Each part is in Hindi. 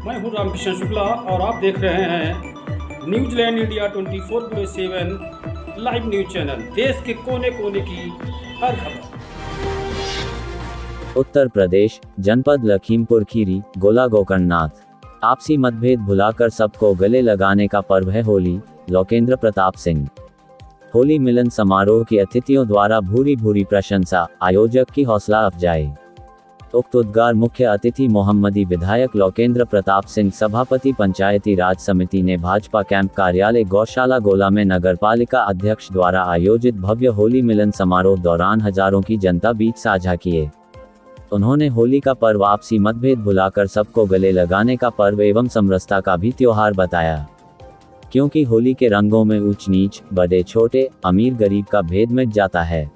मैं हूं रामकिशन शुक्ला और आप देख रहे हैं New Zealand India 24/7 live news channel. देश के कोने कोने की हर खबर। उत्तर प्रदेश, जनपद लखीमपुर खीरी, गोला गोकर्णनाथ। आपसी मतभेद भुलाकर सबको गले लगाने का पर्व है होली। लोकेंद्र प्रताप सिंह। होली मिलन समारोह की अतिथियों द्वारा भूरी भूरी प्रशंसा, आयोजक की हौसला अफजाई। उक्त उद्गार मुख्य अतिथि मोहम्मदी विधायक लोकेंद्र प्रताप सिंह, सभापति पंचायती राज समिति ने भाजपा कैंप कार्यालय गौशाला गोला में नगरपालिका अध्यक्ष द्वारा आयोजित भव्य होली मिलन समारोह दौरान हजारों की जनता बीच साझा किए। उन्होंने होली का पर्व आपसी मतभेद भुलाकर सबको गले लगाने का पर्व एवं समरसता का भी त्योहार बताया, क्योंकि होली के रंगों में ऊंच नीच, बड़े छोटे, अमीर गरीब का भेद मिट जाता है।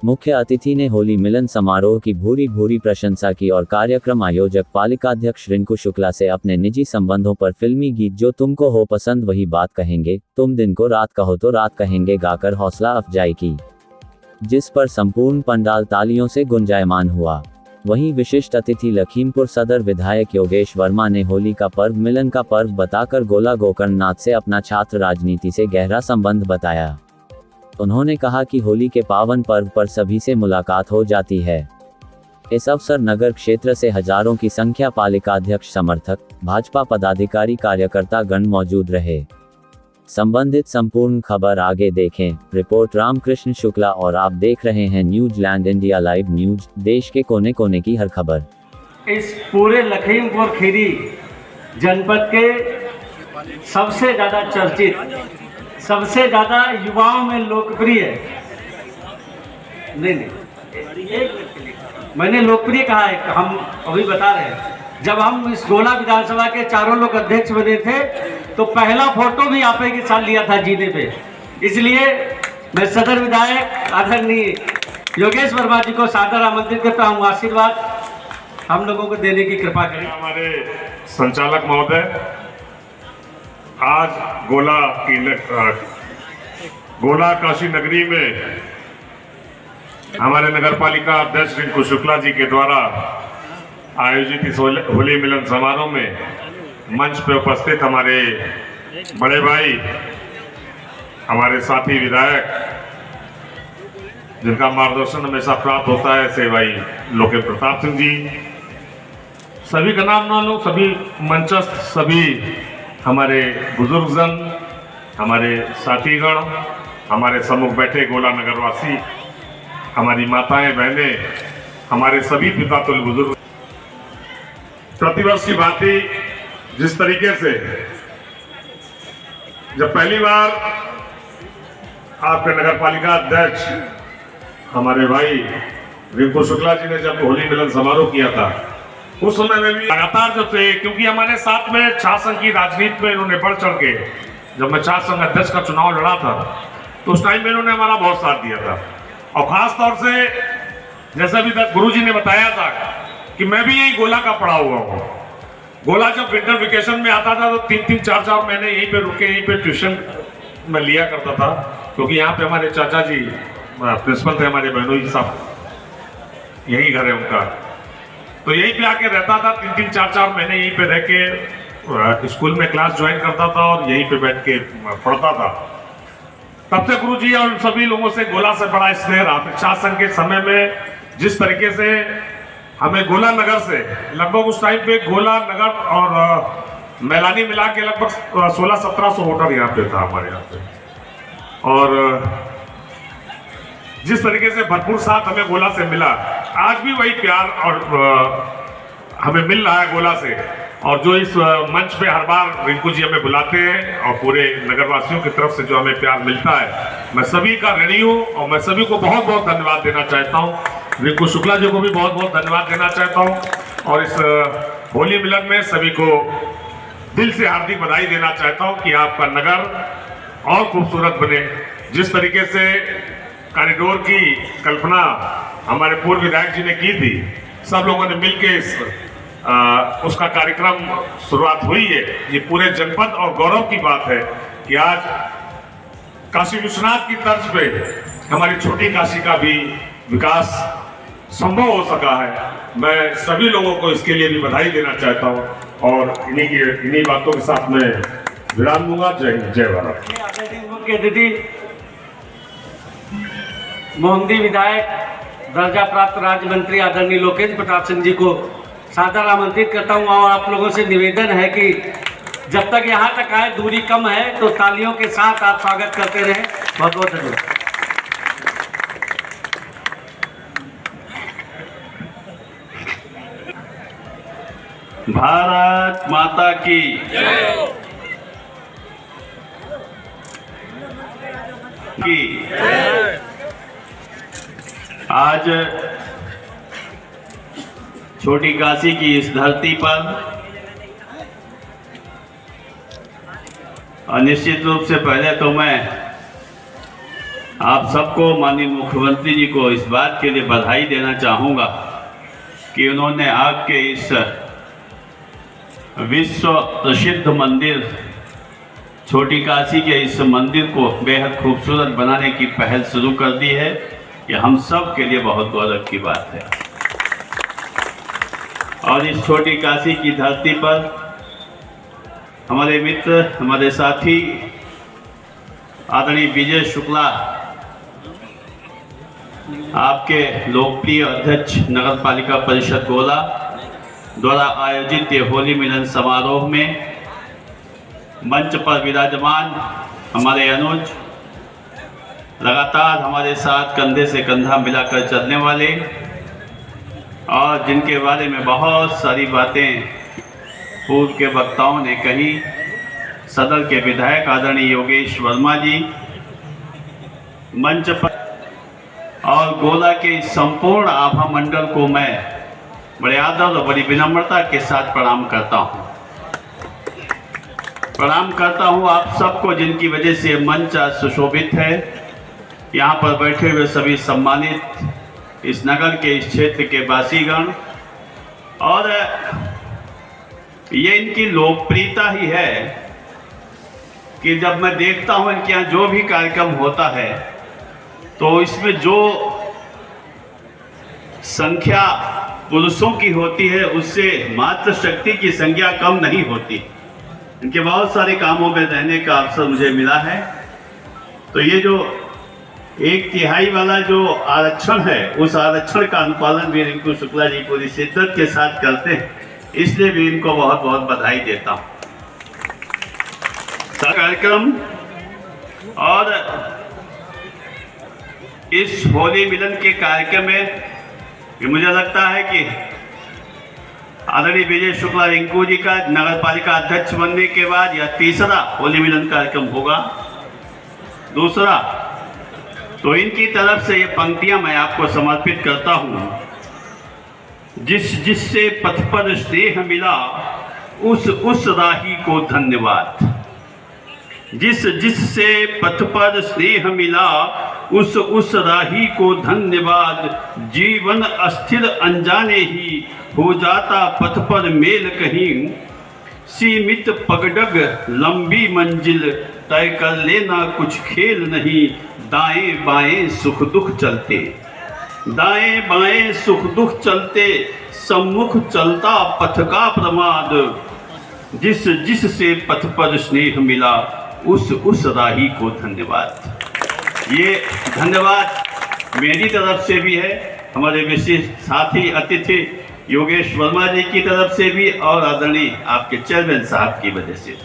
मुख्य अतिथि ने होली मिलन समारोह की भूरी भूरी प्रशंसा की और कार्यक्रम आयोजक पालिकाध्यक्ष रिंकू शुक्ला से अपने निजी संबंधों पर फिल्मी गीत जो तुमको हो पसंद वही बात कहेंगे, तुम दिन को रात कहो तो रात कहेंगे गाकर हौसला अफजाई की, जिस पर संपूर्ण पंडाल तालियों से गुंजायमान हुआ। वहीं विशिष्ट अतिथि लखीमपुर सदर विधायक योगेश वर्मा ने होली का पर्व मिलन का पर्व बताकर गोला गोकर्णनाथ से अपना छात्र राजनीति से गहरा संबंध बताया। उन्होंने कहा कि होली के पावन पर्व पर सभी से मुलाकात हो जाती है। इस अवसर नगर क्षेत्र से हजारों की संख्या पालिकाध्यक्ष, समर्थक, भाजपा पदाधिकारी, कार्यकर्ता गण मौजूद रहे। संबंधित संपूर्ण खबर आगे देखें। रिपोर्ट रामकृष्ण शुक्ला और आप देख रहे हैं न्यूजीलैंड इंडिया लाइव न्यूज, देश के कोने कोने की हर खबर। इस पूरे लखीमपुर खीरी जनपद के सबसे ज़्यादा चर्चित, सबसे ज़्यादा युवाओं में लोकप्रिय, मैंने लोकप्रिय कहा है, हम अभी बता रहे हैं। जब हम इस गोला विधानसभा के चारों लोग अध्यक्ष बने थे तो पहला फोटो भी आप ही के साथ लिया था जीने पे। इसलिए मैं सदर विधायक आदरणीय योगेश वर्मा जी को सादर आमंत्रित करता हूँ, आशीर्वाद हम लोगों को देने की कृपा करें। हमारे संचालक महोदय, आज गोला काशी नगरी में हमारे नगरपालिका अध्यक्ष रिंकू शुक्ला जी के द्वारा आयोजित इस होली मिलन समारोह में मंच पर उपस्थित हमारे बड़े भाई, हमारे साथी विधायक, जिनका मार्गदर्शन हमेशा प्राप्त होता है, ऐसे भाई लोकेंद्र प्रताप सिंह जी, सभी का नाम ना लो, सभी मंचस्थ, सभी हमारे बुजुर्गजन, हमारे साथीगण, हमारे सम्मुख बैठे गोला नगरवासी, हमारी माताएं, बहनें, हमारे सभी पिता तुल्य बुजुर्ग। प्रतिवर्ष की भांति जिस तरीके से जब पहली बार आपके नगरपालिका अध्यक्ष हमारे भाई रिंकू शुक्ला जी ने जब होली मिलन समारोह किया था, उस समय में भी लगातार जो थे, क्योंकि हमारे साथ में छात्र संघ की राजनीति में इन्होंने बढ़ चढ़ के, जब मैं छात्र संघ अध्यक्ष का चुनाव लड़ा था तो उस टाइम में इन्होंने हमारा बहुत साथ दिया था। और खास तौर से जैसा भी गुरुजी ने बताया था कि मैं भी यही गोला का पढ़ा हुआ हूँ। गोला जब विंटर वेकेशन में आता था तो 3-3, 4-4 महीने यहीं पे रुके, यहीं पे ट्यूशन में लिया करता था, क्योंकि यहाँ पे हमारे चाचा जी प्रिंसिपल थे, हमारे बहनोई साहब, यही घर है उनका, तो यहीं पे आके रहता था। 3-3, 4-4 महीने यहीं पे रह के स्कूल में क्लास ज्वाइन करता था और यहीं पे बैठ के पढ़ता था। तब से गुरुजी और सभी लोगों से गोला से बड़ा स्नेह रहा। छात्र संघ के समय में जिस तरीके से हमें गोला नगर से लगभग उस टाइम पे गोला नगर और मैलानी मिला के लगभग 1600-1700 वोटर यहाँ पे था हमारे यहाँ पे, और जिस तरीके से भरपूर साथ हमें गोला से मिला, आज भी वही प्यार और हमें मिल रहा है गोला से। और जो इस मंच पे हर बार रिंकू जी हमें बुलाते हैं और पूरे नगरवासियों की तरफ से जो हमें प्यार मिलता है, मैं सभी का ऋणी हूँ और मैं सभी को बहुत बहुत धन्यवाद देना चाहता हूँ। रिंकू शुक्ला जी को भी बहुत बहुत धन्यवाद देना चाहता हूँ और इस होली मिलन में सभी को दिल से हार्दिक बधाई देना चाहता हूँ कि आपका नगर और खूबसूरत बने। जिस तरीके से कॉरिडोर की कल्पना हमारे पूर्व विधायक जी ने की थी, सब लोगों ने मिलकर उसका कार्यक्रम शुरुआत हुई है। ये पूरे जनपद और गौरव की बात है कि आज काशी विश्वनाथ की तर्ज पे हमारी छोटी काशी का भी विकास संभव हो सका है। मैं सभी लोगों को इसके लिए भी बधाई देना चाहता हूँ और इन्हीं बातों के साथ मैं विराम दूंगा। जय हिंद, जय भारत। के अतिथि मोहम्मदी विधायक दर्जा प्राप्त राज्य मंत्री आदरणीय लोकेंद्र प्रताप सिंह जी को सादर आमंत्रित करता हूं और आप लोगों से निवेदन है कि जब तक यहां तक आए, दूरी कम है तो तालियों के साथ आप स्वागत करते रहें। बहुत बहुत धन्यवाद। भारत माता की आज छोटी काशी की इस धरती पर और निश्चित रूप से पहले तो मैं आप सबको, माननीय मुख्यमंत्री जी को इस बात के लिए बधाई देना चाहूँगा कि उन्होंने आपके इस विश्व प्रसिद्ध मंदिर छोटी काशी के इस मंदिर को बेहद खूबसूरत बनाने की पहल शुरू कर दी है। ये हम सब के लिए बहुत गौरव की बात है। और इस छोटी काशी की धरती पर हमारे मित्र, हमारे साथी आदरणीय विजय शुक्ला, आपके लोकप्रिय अध्यक्ष नगर पालिका परिषद गोला द्वारा आयोजित ये होली मिलन समारोह में मंच पर विराजमान हमारे अनुज, लगातार हमारे साथ कंधे से कंधा मिलाकर चलने वाले और जिनके बारे में बहुत सारी बातें पूर्व के वक्ताओं ने कही, सदर के विधायक आदरणीय योगेश वर्मा जी मंच पर, और गोला के संपूर्ण आभा मंडल को मैं बड़े आदर और बड़ी विनम्रता के साथ प्रणाम करता हूं। प्रणाम करता हूं आप सबको जिनकी वजह से मंच आज सुशोभित है। यहाँ पर बैठे हुए सभी सम्मानित इस नगर के, इस क्षेत्र के वासीगण, और ये इनकी लोकप्रियता ही है कि जब मैं देखता हूँ इनके यहाँ जो भी कार्यक्रम होता है तो इसमें जो संख्या पुरुषों की होती है उससे मातृ शक्ति की संख्या कम नहीं होती। इनके बहुत सारे कामों में रहने का अवसर मुझे मिला है। तो ये जो 1/3 वाला जो आरक्षण है, उस आरक्षण का अनुपालन भी रिंकू शुक्ला जी पूरी शिद्दत के साथ करते हैं, इसलिए भी इनको बहुत बहुत बधाई देता हूँ। कार्यक्रम और इस होली मिलन के कार्यक्रम में मुझे लगता है कि आदरणीय विजय शुक्ला रिंकू जी का नगर पालिका अध्यक्ष बनने के बाद यह तीसरा होली मिलन कार्यक्रम होगा। दूसरा तो इनकी तरफ से ये पंक्तियां मैं आपको समर्पित करता हूं। जिससे पथ पर स्नेह मिला उस राही को धन्यवाद। जिससे पथ पर स्नेह मिला उस राही को धन्यवाद। जीवन अस्थिर अनजाने ही हो जाता पथ पर मेल कहीं। सीमित पगडग लंबी मंजिल तय कर लेना कुछ खेल नहीं। दाएं बाएं सुख दुख चलते, दाएं बाएं सुख दुख चलते, सम्मुख चलता पथ का प्रमाद। जिससे पथ पर स्नेह मिला उस राही को धन्यवाद। ये धन्यवाद मेरी तरफ से भी है, हमारे विशेष साथी अतिथि योगेश वर्मा जी की तरफ से भी, और आदरणीय आपके चेयरमैन साहब की वजह से भी।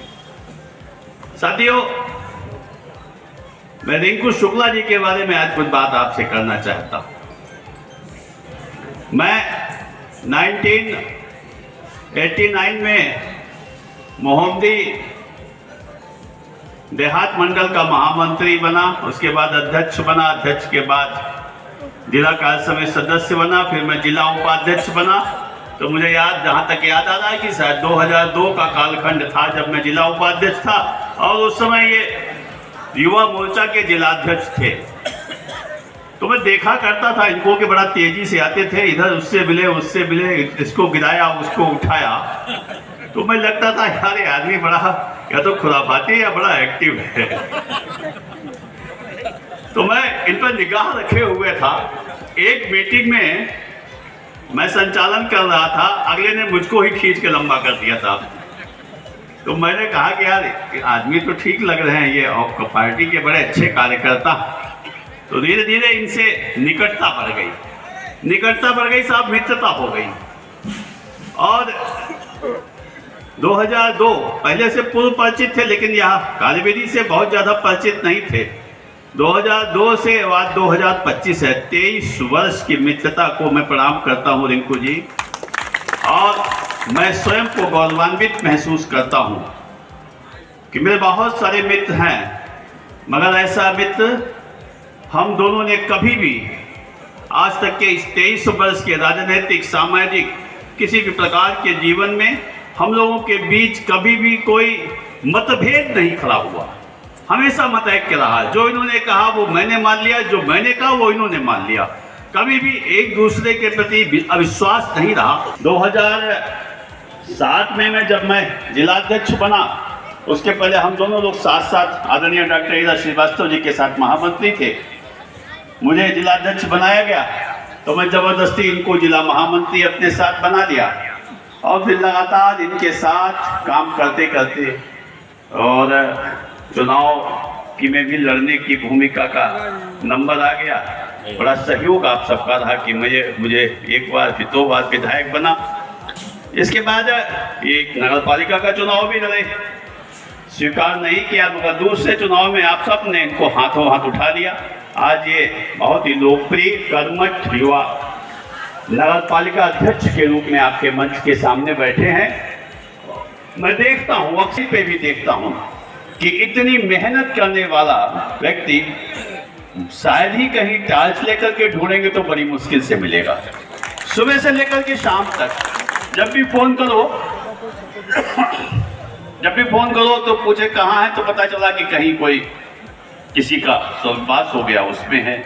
साथियों, मैं रिंकू शुक्ला जी के बारे में आज कुछ बात आपसे करना चाहता हूं। मैं 1989 में मोहम्मदी देहात मंडल का महामंत्री बना, उसके बाद अध्यक्ष बना, अध्यक्ष के बाद जिला कार्य समिति सदस्य बना, फिर मैं जिला उपाध्यक्ष बना। तो मुझे याद, जहाँ तक याद आ रहा है कि शायद 2002 का कालखंड था जब मैं जिला उपाध्यक्ष था, और उस समय ये युवा मोर्चा के जिलाध्यक्ष थे। तो मैं देखा करता था इनको कि बड़ा तेजी से आते थे, इधर उससे मिले उससे मिले, इसको गिराया उसको उठाया। तो मैं लगता था यार ये आदमी बड़ा या तो खुराफाती या बड़ा एक्टिव है। तो मैं इन पर निगाह रखे हुए था। एक मीटिंग में मैं संचालन कर रहा था, अगले ने मुझको ही खींच के लंबा कर दिया था। तो मैंने कहा कि यार आदमी तो ठीक लग रहे हैं, ये पार्टी के बड़े अच्छे कार्यकर्ता। तो धीरे धीरे इनसे निकटता बढ़ गई साहब, मित्रता हो गई। और 2002 पहले से पूर्व परिचित थे, लेकिन यहाँ कार्यविधि से बहुत ज़्यादा परिचित नहीं थे। 2002 से बाद 2025 है, 23 वर्ष की मित्रता को मैं प्रणाम करता हूँ रिंकू जी। और मैं स्वयं को गौरवान्वित महसूस करता हूँ कि मेरे बहुत सारे मित्र हैं, मगर ऐसा मित्र हम दोनों ने कभी भी आज तक के इस 23 वर्ष के राजनीतिक सामाजिक किसी भी प्रकार के जीवन में हम लोगों के बीच कभी भी कोई मतभेद नहीं खड़ा हुआ। हमेशा मत ऐक्य रहा। जो इन्होंने कहा वो मैंने मान लिया, जो मैंने कहा वो इन्होंने मान लिया। कभी भी एक दूसरे के प्रति अविश्वास नहीं रहा। 2007 में जब मैं जिलाध्यक्ष बना, उसके पहले हम दोनों लोग साथ साथ आदरणीय डॉक्टर ईरा श्रीवास्तव जी के साथ महामंत्री थे। मुझे जिलाध्यक्ष बनाया गया तो मैं जबरदस्ती इनको जिला महामंत्री अपने साथ बना लिया और फिर लगातार इनके साथ काम करते करते और चुनाव की में भी लड़ने की भूमिका का नंबर आ गया। बड़ा सहयोग आप सबका रहा कि मुझे एक बार फिर 2 बार विधायक बना। इसके बाद एक नगर पालिका का चुनाव भी लड़े, स्वीकार नहीं किया, मगर दूसरे चुनाव में आप सब ने इनको हाथों हाथ उठा लिया। आज ये बहुत ही लोकप्रिय कर्मठ युवा नगर पालिका अध्यक्ष के रूप में आपके मंच के सामने बैठे हैं। मैं देखता हूँ, अक्सर पे भी देखता हूँ कि इतनी मेहनत करने वाला व्यक्ति शायद ही कहीं टाइल्स लेकर के ढूंढेंगे तो बड़ी मुश्किल से मिलेगा। सुबह से लेकर के शाम तक जब भी फोन करो तो पूछे कहाँ है, तो पता चला कि कहीं कोई किसी का स्वर्गवास हो गया उसमें है,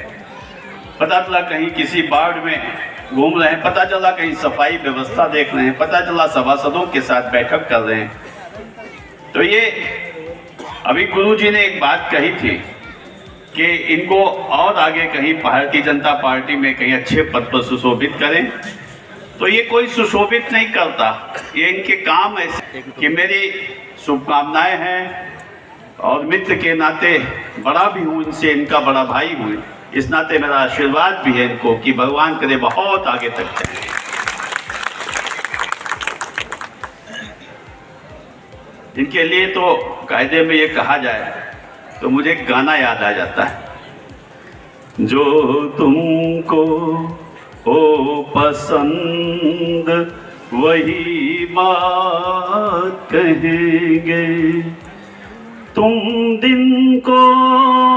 पता चला कहीं किसी वार्ड में घूम रहे हैं, पता चला कहीं सफाई व्यवस्था देख रहे हैं, पता चला सभासदों के साथ बैठक कर रहे हैं। तो ये अभी गुरुजी ने एक बात कही थी कि इनको और आगे कहीं भारतीय जनता पार्टी में कहीं अच्छे पद पर सुशोभित करें। तो ये कोई सुशोभित नहीं करता, ये इनके काम ऐसे कि मेरी शुभकामनाएं हैं और मित्र के नाते बड़ा भी हूँ इनसे, इनका बड़ा भाई हूँ, इस नाते मेरा आशीर्वाद भी है इनको कि भगवान करे बहुत आगे तक जाए। इनके लिए तो कायदे में ये कहा जाए तो मुझे एक गाना याद आ जाता है, जो तुमको हो पसंद वही बात कहेंगे, तुम दिन को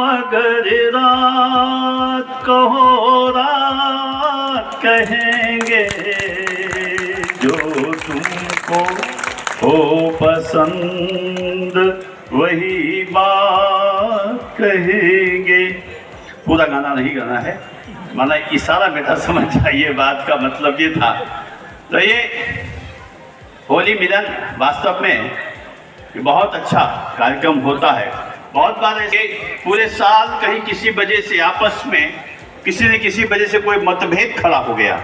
अगर रात कहो रात कहेंगे, जो तुमको हो पसंद वही बात कहेंगे। पूरा गाना नहीं गाना है, माना इशारा बेटा समझ जाइए, बात का मतलब ये था। तो ये होली मिलन वास्तव में बहुत अच्छा कार्यक्रम होता है। बहुत बार ऐसे पूरे साल कहीं किसी वजह से आपस में किसी न किसी वजह से कोई मतभेद खड़ा हो गया,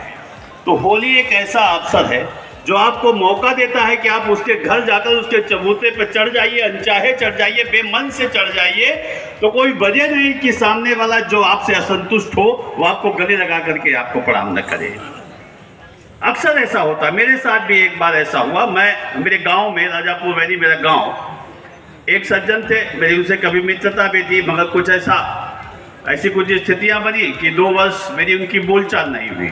तो होली एक ऐसा अवसर है जो आपको मौका देता है कि आप उसके घर जाकर उसके चबूते पर चढ़ जाइए, अनचाहे चढ़ जाइए, बेमन से चढ़ जाइए। तो कोई वजह नहीं कि सामने वाला जो आपसे असंतुष्ट हो वो आपको गले लगा करके आपको प्रणाम न करे। अक्सर ऐसा होता है, मेरे साथ भी एक बार ऐसा हुआ। मैं मेरे गांव में, राजापुर वैली मेरा गांव, एक सज्जन थे, मेरी उनसे कभी मित्रता भी थी, मगर कुछ ऐसी कुछ स्थितियां बनी कि 2 वर्ष मेरी उनकी बोलचाल नहीं हुई।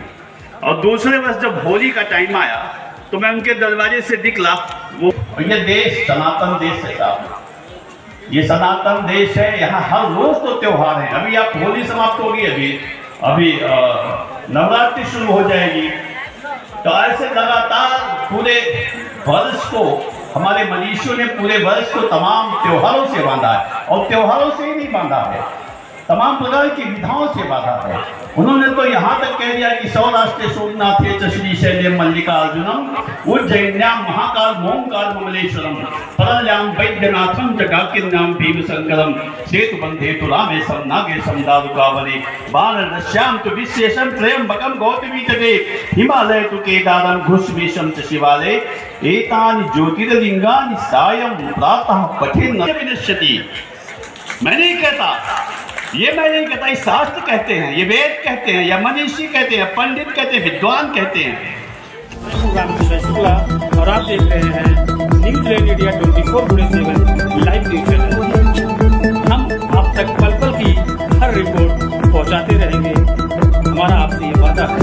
और दूसरे वर्ष जब होली का टाइम आया तो मैं उनके दरवाजे से निकला। वो ये देश सनातन देश है साहब, ये सनातन देश है, यहाँ हर रोज तो त्योहार है। अभी आप होली समाप्त होगी, अभी नवरात्रि शुरू हो जाएगी। तो ऐसे लगातार पूरे वर्ष को हमारे मनीषियों ने पूरे वर्ष को तमाम त्योहारों से बांधा है, और त्योहारों से ही नहीं बांधा है, तमाम प्रकार की विधाओं से बांधा है। उन्होंने तो यहाँ तक कह दिया कि सौराष्ट्र सोमनाथ श्री शैल्यम मल्लिकार्जुनम उज्जैन्याम महाकाल मोमकाल ममलेश्वरम परल्याम वैद्यनाथम जगाकिन्याम भीमशंकरम सेतु बंधे तु रामेशम नागेशम दारुकावने वाराणस्याम तु विशेषम त्र्यंबकम गौतमी तटे हिमालय तु केदारम घुष्मेशम च शिवालय एतानि ज्योतिर्लिंगानि सायं प्रातः पठेन्न विनश्यति। मैं नहीं कहता, ये मैं नहीं कहता, ये शास्त्र कहते हैं, ये वेद कहते हैं, या मनीषी कहते हैं, पंडित कहते हैं, विद्वान कहते हैं। रामकृष्ण शुक्ला और आप देख रहे हैं New Zealand India 24/7 live news channel. हम आप तक पल पल की हर रिपोर्ट पहुंचाते रहेंगे, हमारा आपसे ये वादा है।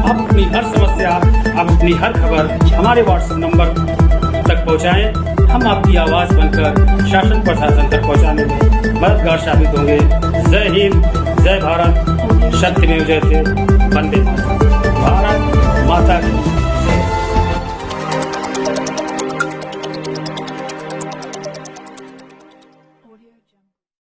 आप अपनी हर समस्या, आप अपनी हर खबर हमारे व्हाट्सएप नंबर तक पहुंचाएं। हम आपकी आवाज़ बनकर शासन प्रशासन तक पहुंचाने में मददगार साबित होंगे। जय हिंद, जय भारत, सत्यमेव जयते, वंदे मातरम। भारत माता की